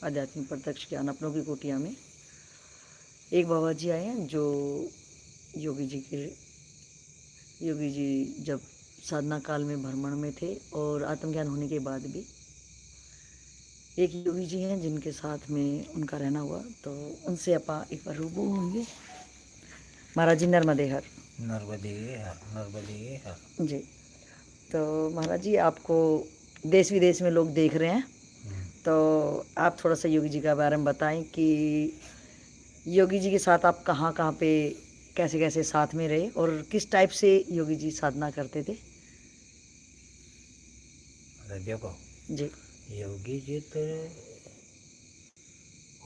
आध्यात्मिक प्रत्यक्ष ज्ञान अपनों की कुटिया में एक बाबा जी आए हैं जो योगी जी जब साधना काल में भ्रमण में थे और आत्मज्ञान होने के बाद भी एक योगी जी हैं जिनके साथ में उनका रहना हुआ, तो उनसे अपा एक बार रूबरू होंगे। महाराज जी नर्मदे हर। नर्मदे हर जी। तो महाराज जी आपको देश विदेश में लोग देख रहे हैं, तो आप थोड़ा सा योगी जी के बारे में बताएं कि योगी जी के साथ आप कहाँ कहाँ पे कैसे कैसे साथ में रहे और किस टाइप से योगी जी साधना करते थे। देखो जी योगी जी तो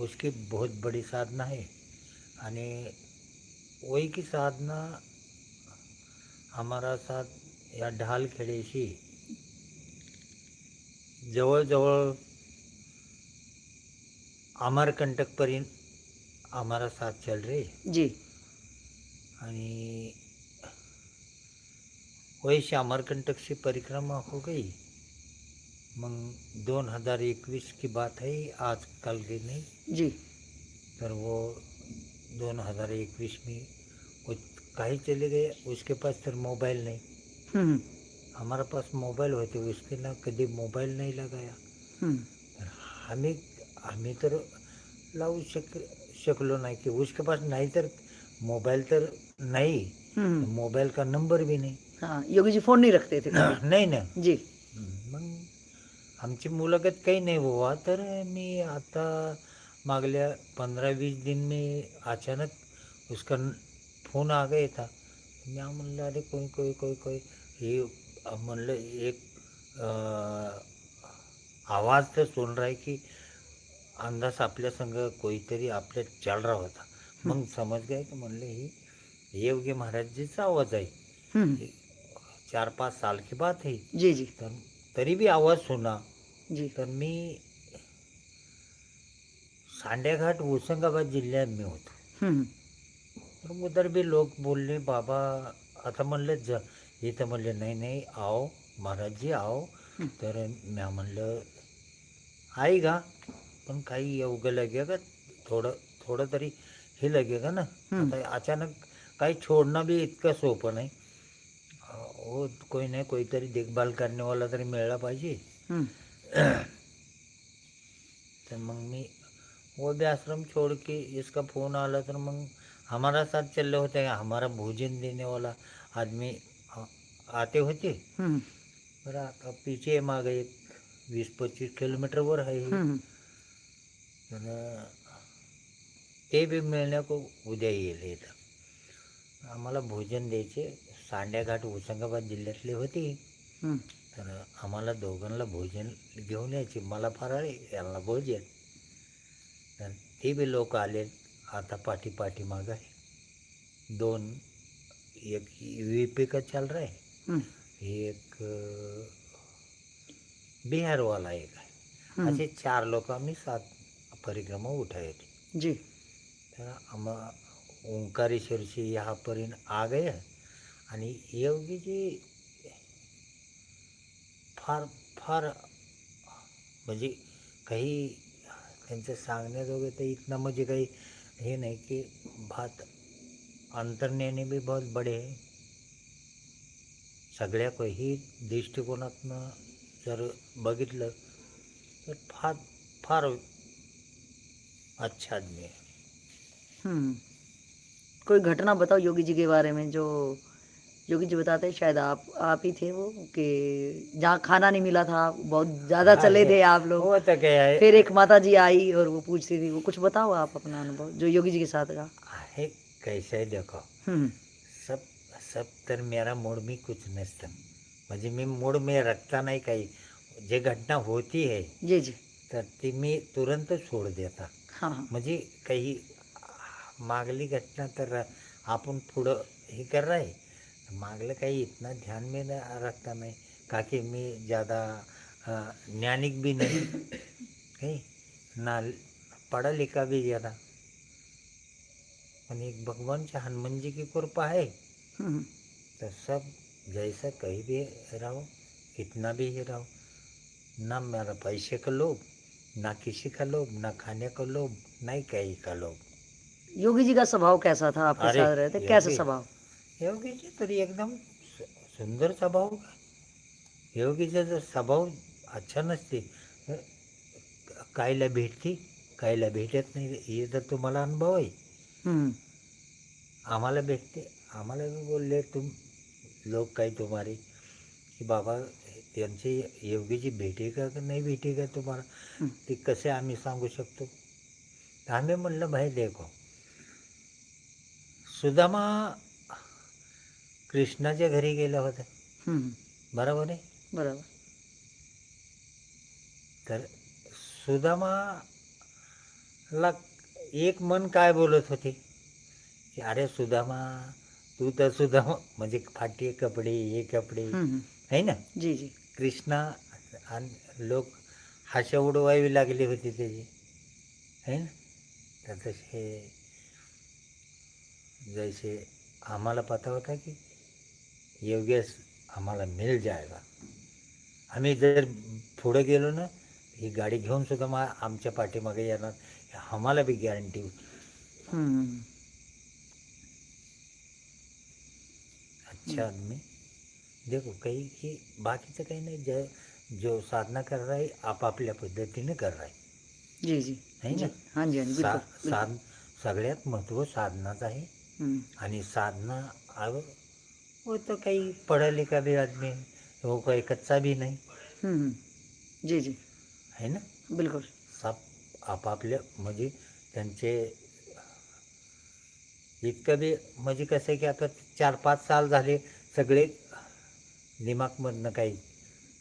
उसकी बहुत बड़ी साधना आहे आणि वही की साधना हमारा साथ या ढालखेड्याशी जवळजवळ अमरकंटक हमारा साथ चल रही जी। आणि वही से अमरकंटक से परिक्रमा हो गई। मग 2021 की बात है, आज कल की नहीं जी। पर वो 2021 में वो कहीं चले गए, उसके पास फिर मोबाइल नहीं। हम्म हमारे पास मोबाइल होते, उसके ना कभी मोबाइल नहीं लगाया। तर आम्ही आम्ही तर लावू शकलो नाही की उसके पास नहीं, तर मोबाइल तर नहीं, मोबाइल का नंबर भी नहीं। हाँ, योगी जी फोन नहीं रखते थे कभी। नाही ना। जी। मग आमची मुलाखत काही नाही हुआ, तर मी आता मागल्या 15-20 दिन में अचानक उसका फ़ोन आ गया था। मैं म्हणलं अरे कोई ये म्हणलं एक आवाज़ तो सुन रहा है कि अंदाज आपल्या संग कोईतरी आपल्या चल रहा होता। मग समझ गए कि म्हणले ही योगी महाराज जीचा आवाज़ आहे। 4-5 साल की बात है। जी जी। तरी भी आवाज़ सुना। जी। तर मी सांड्याघाट होशंगाबाद जिल्ह्यात मी होतो। तर उधर भी लोग बोलले बाबा आता म्हणलं इथं म्हणले नाही आओ महाराज जी आओ। तर मी म्हणलं आएगा, पण काही एवढं लगेगा, थोडं तरी हे लगेगा ना। आता अचानक काही छोड़ना भी इतकं सोपं नाही। वो कोई नाही कोईतरी देखभाल करने वाला तरी मिळाला पाहिजे। तर मग मी वो भी आश्रम छोड़ के इसका फ़ोन आला, तर मग हमारा साथ चल रहे होते, हमारा भोजन देने वाला आदमी आते होते। पर आता पीछे मागे एक 20-25 किलोमीटरवर आहे। तर ते भी मिळण्या को उद्या येईल इथं। आम्हाला भोजन द्यायचे, सांड्याघाट होशंगाबाद जिल्ह्यातले होते। तर आम्हाला दोघांना भोजन घेऊन यायचे, मला फराळी यांना भोजन। तर ते भी लोक आले आता पाठीमागं आहे। 2 एक यूपी का चल रहा है, एक बिहार वाला एक आहे। असे 4 लोक आम्ही सात परिक्रमा उठायचे। जी। तर ओंकारेश्वर से यहाँ पर आ गए आणि योगी जी फार फार म्हणजे काही त्यांचं सांगण्याजोगं तर इतना मुझे काही हे नाही की बात अंतर्ज्ञानी भी बहुत बड़े है। सगळ्या काही दृष्टिकोनातनं जर बघितलं तर फार फार अच्छा आदमी है। कोई घटना बताओ योगी जी के बारे में जो योगी जी बताते हैं, शायद आप ही थे वो कि जहाँ खाना नहीं मिला था, बहुत ज़्यादा चले थे आप लोग। वो तो क्या है, फिर एक माता जी आई और वो पूछती थी, वो कुछ बताओ आप अपना अनुभव जो योगी जी के साथ का। आहे कैसे है देखो, सब तर मेरा मूड में कुछ नसतं, म्हणजे मी मूड में रखता नाही काही। जे घटना होती है जी जी। तर ती मी तुरंत सोड देता। म्हणजे काही मागली घटना तर आपण पुढं हे कर रहा है, मागलं काही इतना ध्यान में रखता नहीं, काकि मी ज़्यादा ज्ञानिक भी नहीं कहीं ना पढ़ा लिखा भी ज़्यादा। पण एक भगवान से हनुमान जी की कृपा है। तो सब जैसा कहीं भी रहो, कितना भी ही रहो, ना मेरा पैसे का लोभ, ना किसी का लोभ, ना खाने का लोभ, नहीं कहीं का लोभ. योगी जी का स्वभाव कैसा था, आपके अरे साथ रहते कैसा योगी स्वभाव? योगीची तरी एकदम सुंदर स्वभाव. योगीचा जर स्वभाव अच्छा नसते, कायला भेटती, कायला भेटत नाही, हे तर तुम्हाला अनुभव आहे. हम्म आम्हाला भेटते, आम्हाला बी बोलले तुम लोक काही तुम्हारे की बाबा त्यांची योगीची भेटे का नाही भेटे का तुम्हाला, हम्म ते कसे आम्ही सांगू शकतो. तर आम्ही म्हणलं भाई देखो, सुदामा कृष्णाच्या घरी गेला होता, हम्म, बरोबर आहे. बरोबर. तर सुदामाला एक मन काय बोलत होते की अरे सुदामा, तू तर सुदामा म्हणजे फाटे कपडे, हे कपडे हम्म, आहे ना. जी जी. कृष्णा आणि लोक हास्या उडवावी लागली होती त्याची, है ना. तर तसे जैसे आम्हाला पता होता की योगेश आम्हाला मिल जाएगा. आम्ही जर पुढे गेलो ना, ही गाडी घेऊन सुद्धा आमच्या पाठीमागे येणार, आम्हाला बी गॅरंटी होती. हम्म अच्छा आदमी. देखो काही की बाकीचं काही नाही, जो साधना कर रहा है आपापल्या पद्धतीने कर रहा है, जी जी है जी. ना. हाँ जी हाँ जी, बिल्कुल बिल्कुल. सगळ्यात महत्त्व साधनाचं आहे. हम्म आणि साधना वो तो काही पढ़ा लिखा भी आदमी है, वो कोई कच्चा भी नाही, हम्म, जी जी, है ना. बिल्कुल. सब आपापल्या म्हणजे त्यांचे इतकं बी म्हणजे कसं आहे की आता 4-5 साल झाले, सगळे दिमागमधनं काही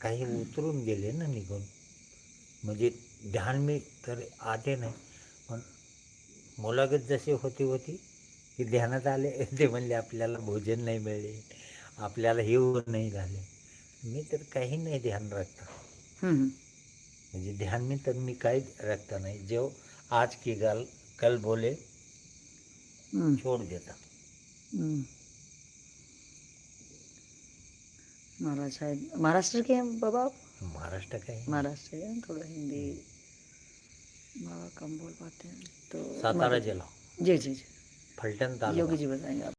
काही उतरून गेले ना निघून. म्हणजे ध्यान मी तर आते नाही, पण मुलाखत जशी होती की ध्यानात आले ते म्हणले आपल्याला भोजन नाही मिळले, आपल्याला हे नाही झाले. मी तर काही नाही ध्यान रखता, हम्म म्हणजे ध्यान में तर मी काही रखता नहीं. जो आज की गल कल बोले हम्म छोड़ देता. हम्म. महाराज शायद महाराष्ट्र के हैं बाबा आप? महाराष्ट्र का है, महाराष्ट्र के हैं, थोड़ा हिंदी बाबा कम बोल पाते हैं तो सातारा जिला, जी जी जी. फलटण तालुका. योगी जी बताएंगे आप.